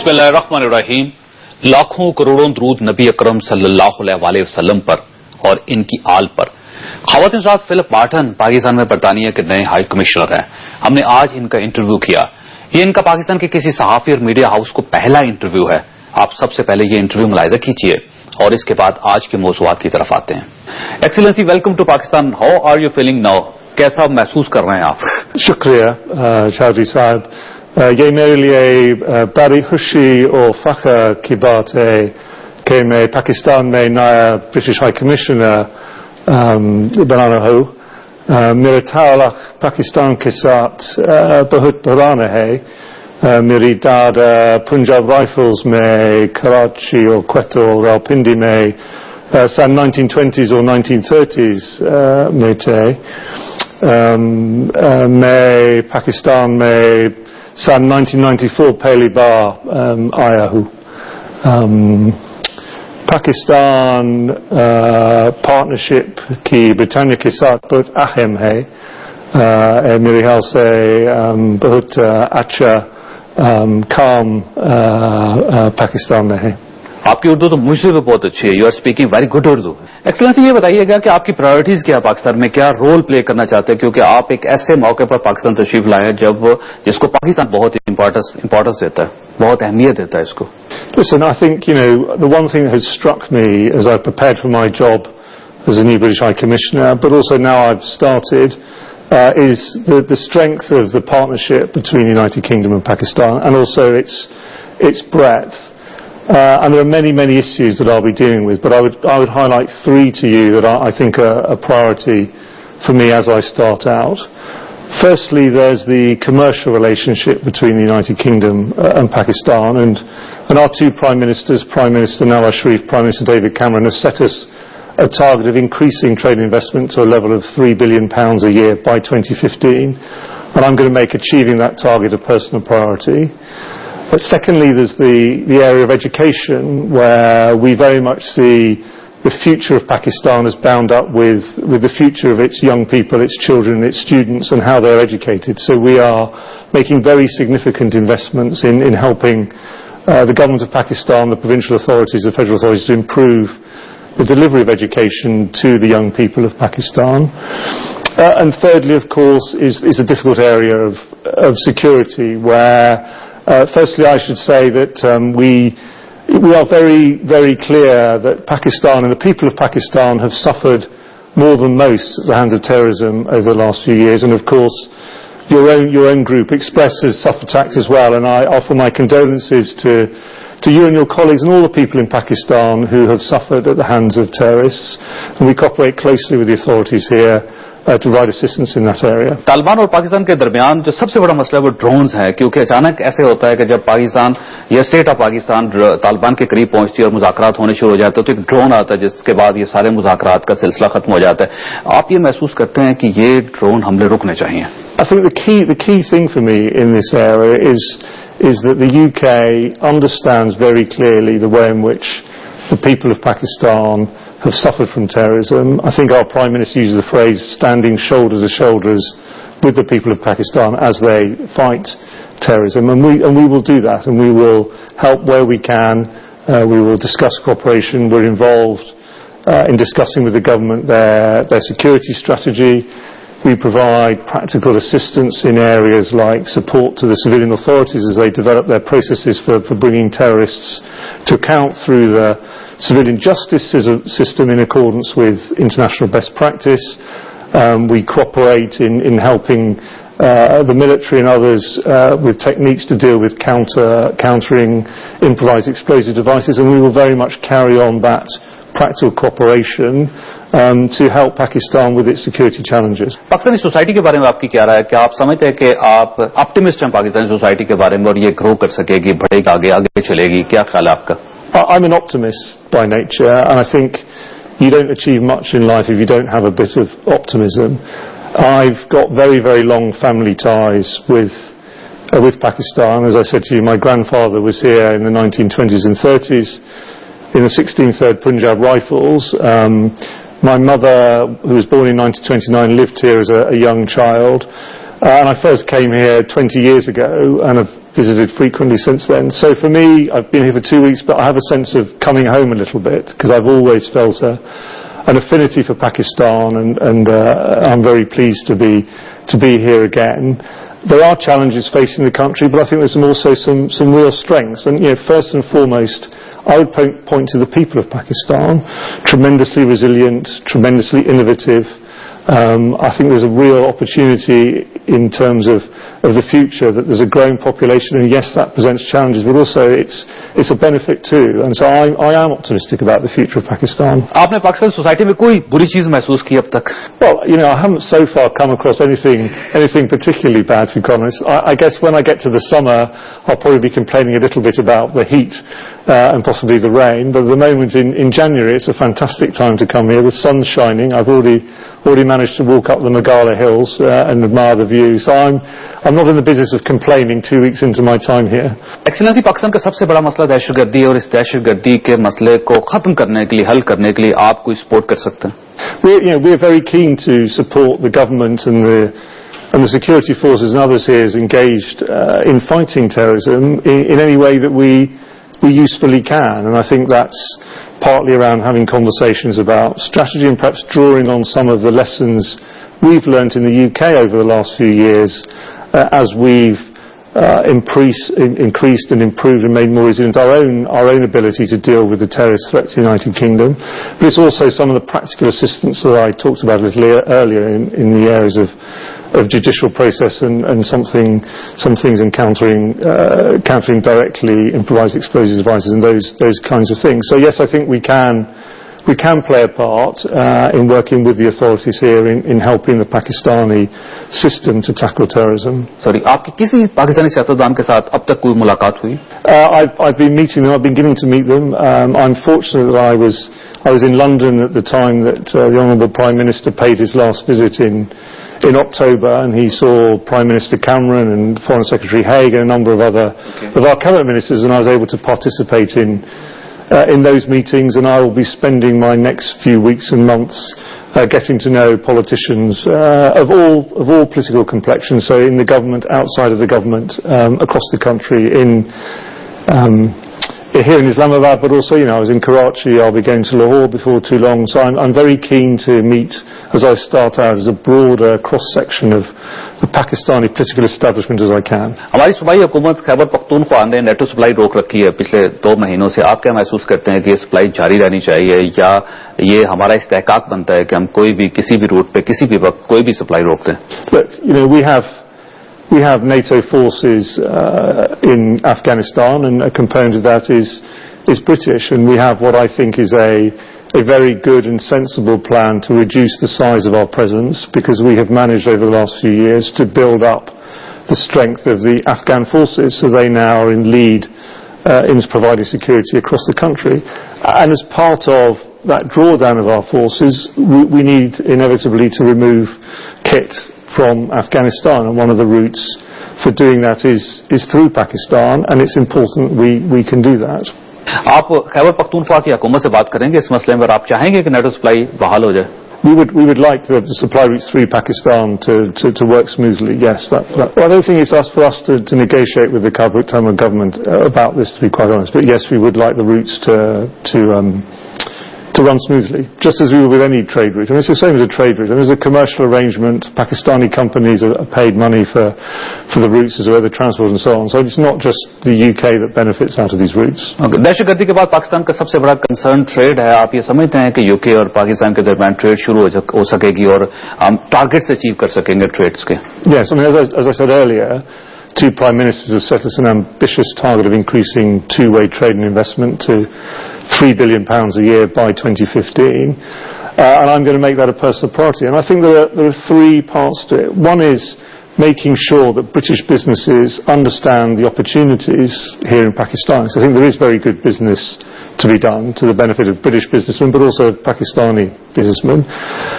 बिस्मिल्लाहिर्रहमानिर्रहीम। लाखों करोड़ों दरूद नबी अकरम सल्लल्लाहु अलैहि वसल्लम पर और इनकी आल पर। ख़वातीन हज़रात, फिलिप बार्टन पाकिस्तान में बरतानिया के नए हाई कमिश्नर हैं। हमने आज इनका इंटरव्यू किया। ये इनका पाकिस्तान के किसी सहाफ़ी और मीडिया हाउस को पहला इंटरव्यू है। आप सबसे पहले ये इंटरव्यू मुलाहिज़ा कीजिए और इसके बाद आज के मौज़ूआत की तरफ आते हैं। Excellency, welcome to Pakistan. How are you feeling now? कैसा महसूस कर रहे हैं आप? शुक्रिया चौधरी साहब। ये मेरे लिए बड़ी खुशी और फख्र की बात है कि मैं पाकिस्तान में नया ब्रिटिश हाई कमिश्नर बनाना हूँ। मेरा ताल्लुक पाकिस्तान के साथ बहुत पुराना है। मेरी दादा पंजाब राइफल्स में कराची और क्वेटा और रावलपिंडी में सन 1920s और 1930s में थे। मैं पाकिस्तान में सन 1994 पहली बार आया हूँ। पाकिस्तान पार्टनरशिप की ब्रिटानिया के साथ बहुत अहम है। मेरे ख्याल से बहुत अच्छा काम पाकिस्तान में है। आपकी उर्दू तो मुझसे भी बहुत अच्छी है। You are speaking very good Urdu. Excellency, ये बताइएगा कि आपकी प्रायोरिटीज क्या है पाकिस्तान में, क्या रोल प्ले करना चाहते हैं, क्योंकि आप एक ऐसे मौके पर पाकिस्तान तशरीफ लाए हैं जब जिसको पाकिस्तान बहुत इंपॉर्टेंस देता है, बहुत अहमियत देता है इसको। Listen, I think, the one thing that has struck me as I prepared for my job as a new British High Commissioner, but also now I've started, is the strength of the partnership between the United Kingdom and Pakistan, and also its breadth. And there are many, many issues that I'll be dealing with, but I would highlight three to you that I think are a priority for me as I start out. Firstly, there's the commercial relationship between the United Kingdom and Pakistan, and our two Prime Ministers, Prime Minister Nawaz Sharif, Prime Minister David Cameron, have set us a target of increasing trade investment to a level of £3 billion a year by 2015, and I'm going to make achieving that target a personal priority. But secondly, there's the area of education, where we very much see the future of Pakistan is bound up with the future of its young people, its children, its students, and how they're educated. So we are making very significant investments in helping the government of Pakistan, the provincial authorities, the federal authorities, to improve the delivery of education to the young people of Pakistan. And thirdly, of course, is a difficult area of security, where firstly, I should say that we are very, very clear that Pakistan and the people of Pakistan have suffered more than most at the hands of terrorism over the last few years. And of course, your own group, Express, has suffered attacks as well. And I offer my condolences to you and your colleagues and all the people in Pakistan who have suffered at the hands of terrorists. And we cooperate closely with the authorities here to provide assistance in that area. Taliban और पाकिस्तान के दरमियान जो सबसे बड़ा मसला है वो drones है, क्योंकि अचानक ऐसे होता है कि जब पाकिस्तान या स्टेट ऑफ पाकिस्तान तालिबान के करीब पहुंचती है और मुज़ाकरात होने शुरू हो जाते हैं, तो एक ड्रोन आता है जिसके बाद ये सारे मुज़ाकरात का सिलसिला खत्म हो जाता है। आप ये महसूस करते हैं कि ये ड्रोन हमले रुकने चाहिए? I think the key thing for me in this area is that the UK understands very clearly the way in which the people of Pakistan have suffered from terrorism. I think our Prime Minister uses the phrase standing shoulder to shoulders with the people of Pakistan as they fight terrorism, and we will do that, and we will help where we can. We will discuss cooperation. We're involved in discussing with the government their security strategy. We provide practical assistance in areas like support to the civilian authorities as they develop their processes for bringing terrorists to account through the civilian justice system in accordance with international best practice. We cooperate in helping the military and others with techniques to deal with countering improvised explosive devices, and we will very much carry on that practical cooperation to help Pakistan with its security challenges. Pakistani society के बारे में आपकी क्या राय है? क्या आप समझते हैं कि आप ऑप्टिमिस्ट हैं पाकिस्तानी सोसाइटी के बारे में और ये ग्रो कर सकेगी, बढ़ेगी, आगे चलेगी? क्या ख्याल है आपका? I'm an optimist by nature, and I think you don't achieve much in life if you don't have a bit of optimism. I've got very, very long family ties with Pakistan. As I said to you, my grandfather was here in the 1920s and 30s in the 16th 3rd Punjab Rifles. My mother, who was born in 1929, lived here as a young child. And I first came here 20 years ago and have visited frequently since then. So for me, I've been here for 2 weeks, but I have a sense of coming home a little bit because I've always felt an affinity for Pakistan, and I'm very pleased to be here again. There are challenges facing the country, but I think there's also some real strengths. And first and foremost, I would point to the people of Pakistan, tremendously resilient, tremendously innovative. I think there's a real opportunity in terms of the future, that there's a growing population, and yes, that presents challenges, but also it's a benefit too. And so I am optimistic about the future of Pakistan. आपने Pakistan society में कोई बुरी चीज महसूस की अब तक? Well, I haven't so far come across anything particularly bad, to be honest. I guess when I get to the summer, I'll probably be complaining a little bit about the heat and possibly the rain. But at the moment in January, it's a fantastic time to come here. The sun's shining. I've already managed to walk up the Meghalaya hills and admire the view. So I'm not in the business of complaining 2 weeks into my time here. Excellency, Pakistan का सबसे बड़ा मसला दहशतगर्दी है और इस दहशतगर्दी के मसले को खत्म करने के लिए, हल करने के लिए आप कोई सपोर्ट कर सकते हैं? We're very keen to support the government and the security forces and others here is engaged in fighting terrorism in any way that we usefully can. And I think that's partly around having conversations about strategy and perhaps drawing on some of the lessons we've learnt in the UK over the last few years as we've increased and improved and made more resilient our own ability to deal with the terrorist threat to the United Kingdom. But it's also some of the practical assistance that I talked about a little earlier in the areas of judicial process and some things in countering directly improvised explosive devices and those kinds of things. So yes, I think we can play a part in working with the authorities here in helping the Pakistani system to tackle terrorism. Sorry, आपकी किसी पाकिस्तानी सियासतदान के साथ अब तक कोई मुलाकात हुई? I've been meeting them. I've been getting to meet them. I'm fortunate that I was in London at the time that the Honourable Prime Minister paid his last visit in October, and he saw Prime Minister Cameron and Foreign Secretary Haig and a number of other of our cabinet ministers, and I was able to participate in those meetings, and I will be spending my next few weeks and months getting to know politicians of all political complexions, so in the government, outside of the government, across the country, here in Islamabad, but also, I was in Karachi, I'll be going to Lahore before too long, so I'm very keen to meet, as I start out, as a broader cross-section of the Pakistani political establishment as I can. हमारी सूबाई हुकूमत खैबर पख्तूनख्वा ने NATO supply रोक रखी है पिछले 2 महीनों से. आप क्या महसूस करते हैं कि ये सप्लाई जारी रहनी चाहिए, या ये हमारा इस्तेहकाक बनता है कि हम कोई भी किसी भी रूट पे किसी भी वक्त कोई भी सप्लाई रोक दें? Look, we have NATO forces in Afghanistan, and a component of that is British, and we have what I think is a very good and sensible plan to reduce the size of our presence, because we have managed over the last few years to build up the strength of the Afghan forces, so they now are in lead in providing security across the country. And as part of that drawdown of our forces, we need inevitably to remove kit from Afghanistan, and one of the routes for doing that is through Pakistan, and it's important we can do that. आप खैबर पख्तूनख्वा की हुकूमत से बात करेंगे इस मसले में, और आप चाहेंगे कि नेटो सप्लाई बहाल हो जाए? We would like the supply routes through Pakistan to work smoothly. Yes, well, I don't think it's for us to negotiate with the Kabul government about this, to be quite honest. But yes, we would like the routes to run smoothly, just as we would with any trade route. And it's the same as a trade route. And there's a commercial arrangement. Pakistani companies are paid money for the routes as well, the transport and so on. So it's not just the UK that benefits out of these routes. दहशतगर्दी के बाद पाकिस्तान का सबसे बड़ा concern trade है. आप ये समझते हैं कि यूके और पाकिस्तान के दरमियान ट्रेड शुरू हो सकेगी और हम टारगेट्स अचीव कर सकेंगे ट्रेड्स के? Yes, I mean, as I said earlier, 2 prime ministers have set us an ambitious target of increasing two-way trade and investment to £3 billion a year by 2015, and I'm going to make that a personal priority. And I think there are 3 parts to it. One is making sure that British businesses understand the opportunities here in Pakistan. So I think there is very good business to be done to the benefit of British businessmen, but also of Pakistani businessmen.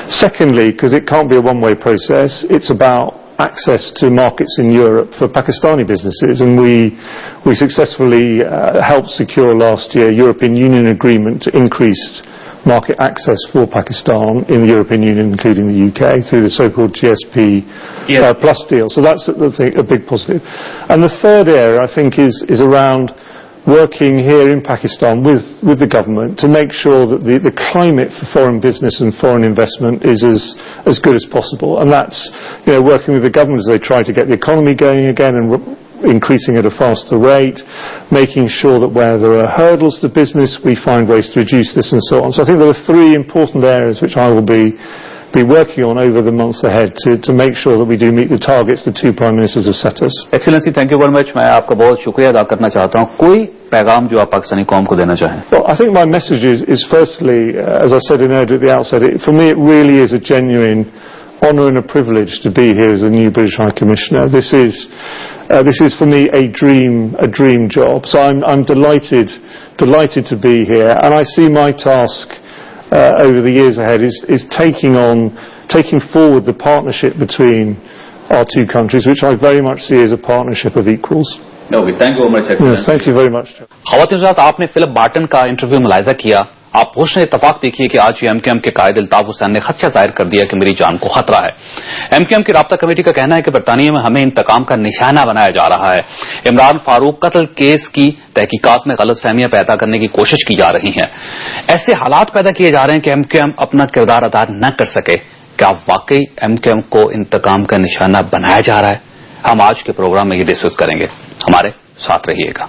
Secondly, because it can't be a one-way process, it's about access to markets in Europe for Pakistani businesses, and we successfully helped secure last year a European Union agreement to increase market access for Pakistan in the European Union, including the UK, through the so-called GSP Plus deal. So that's a big positive. And the third area, I think, is around working here in Pakistan with the government to make sure that the climate for foreign business and foreign investment is as good as possible. And that's, working with the government as they try to get the economy going again and increasing at a faster rate, making sure that where there are hurdles to business, we find ways to reduce this and so on. So I think there are three important areas which I will be working on over the months ahead to make sure that we do meet the targets the two Prime Ministers have set us. Excellency, thank you very much. मैं आपका बहुत शुक्रिया अदा करना चाहता हूँ. कोई पैगाम जो आप पाकिस्तानी कौम को देना चाहें? Well, I think my message is firstly, as I said in at the outset, for me it really is a genuine honour and a privilege to be here as a new British High Commissioner. This is for me a dream job. So I'm delighted to be here, and I see my task over the years ahead is taking forward the partnership between our two countries, which I very much see as a partnership of equals. Okay, thank you very much. Yes, thank you very much. ख़वातीन हज़रात, आपने Philip Barton का interview मुलाहिज़ा किया. आप होशने इत्तफाक देखिए कि आज MQM के कायद अल्ताफ हुसैन ने खदशा जाहिर कर दिया कि मेरी जान को खतरा है. एमक्यूएम की राब्ता कमेटी का कहना है कि बरतानिया में हमें इंतकाम का निशाना बनाया जा रहा है. इमरान फारूक कत्ल केस की तहकीकात में गलतफहमियां पैदा करने की कोशिश की जा रही हैं. ऐसे हालात पैदा किए जा रहे हैं कि एमक्यूएम अपना किरदार अदा न कर सके. क्या वाकई एमक्यूएम को इंतकाम का निशाना बनाया जा रहा है? हम आज के प्रोग्राम में ये डिस्कस करेंगे. हमारे साथ रहिएगा.